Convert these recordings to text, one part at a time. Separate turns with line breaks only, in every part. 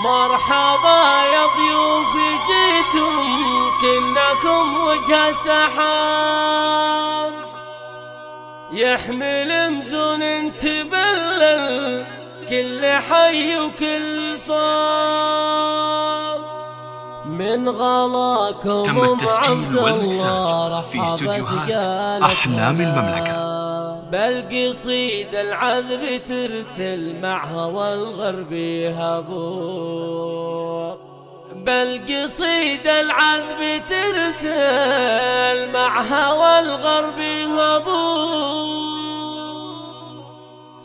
مرحبا يا ضيوف جيتم كنكم وجه سحاب، يحمل مزون تبلل كل حي وكل صاب. من غلاكم
تم التسجيل والمكساج في استوديوهات أحلام المملكة.
بالقصيد العذب ترسل مع هوى الغرب يهبوب، بالقصيد العذب ترسل مع هوى الغرب يهبوب.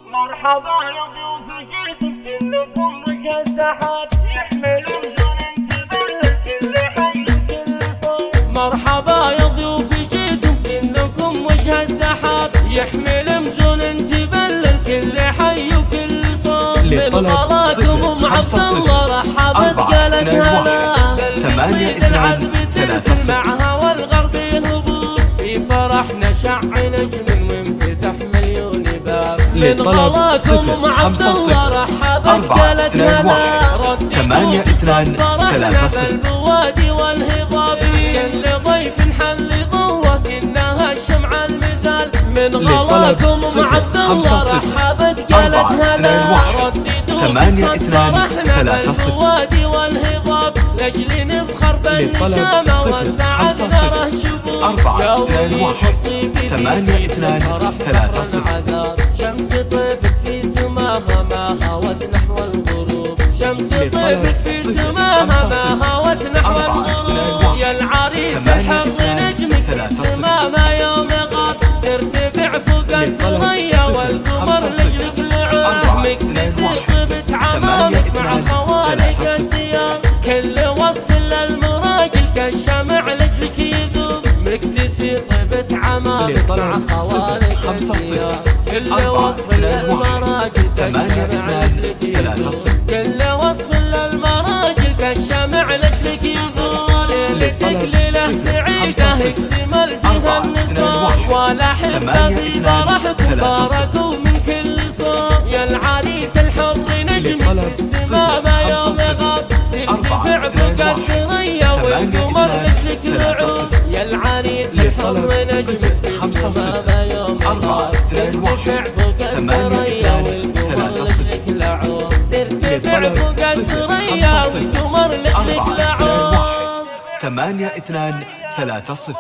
مرحبا يا ضيوف جيتم كلكم وجه السحاب، يحملون زون تبلل كل حي وكل صوب.
مرحبا يا ضيوف جيتم كلكم وجه السحاب، يحمل مزون تبلل كل حي وكل صوب. من غلاكم ام عبد الله رحبت قالت هلا، بالقصيد العذب ترسل مع هوى الغرب يهبوب. في فرحنا شع نجم وانفتح مليون باب. من غلاكم ام عبد الله رحبت قالت هلا، رديتوا فرحنا بالبوادي والهضاب. كل ضيف حل ضوه كأنها الشمعة المثال. من غلاكم ام عبد الله رحبت قالت هلا، رديتوا فرحنا بالبوادي والهضاب. لاجل نفخر بالنشامة والسعد ذره شبوب. يا وضيف الطيب في شمس طيفك في سماها ما هوت نحو الغروب. شمس طيفك في سماها ما هوت نحو الغروب. يا العريس الحر نجمك في السما ما يوم غاب. ترتفع فوق الثريا والقمر لجلك لعوب. مكتسي طيبة عمامك مع خوالك الديار. كل وصف للمراجل كالشمع لجلك يذوب. مكتسي طيبة عمامك مع خوالك الديار. كل وصف للمراجل كالشمع لجلك يذوب. كل وصف للمراجل كالشمع لجلك يذوب. ليلتك ليلة سعيدة اكتمل فيها النصاب. والأحبة في فرحكم باركوا من كل صوب. يا العريس الحر نجمك في السما ما يوم غاب. ترتفع فوق الثريا والقمر لجلك لعوب. يا العريس الحر نجمك في السما ما يوم غاب. ترتفع فوق الثريا والقمر لجلك لعوب. ترتفع فوق الثريا والقمر لجلك لعوب.
8230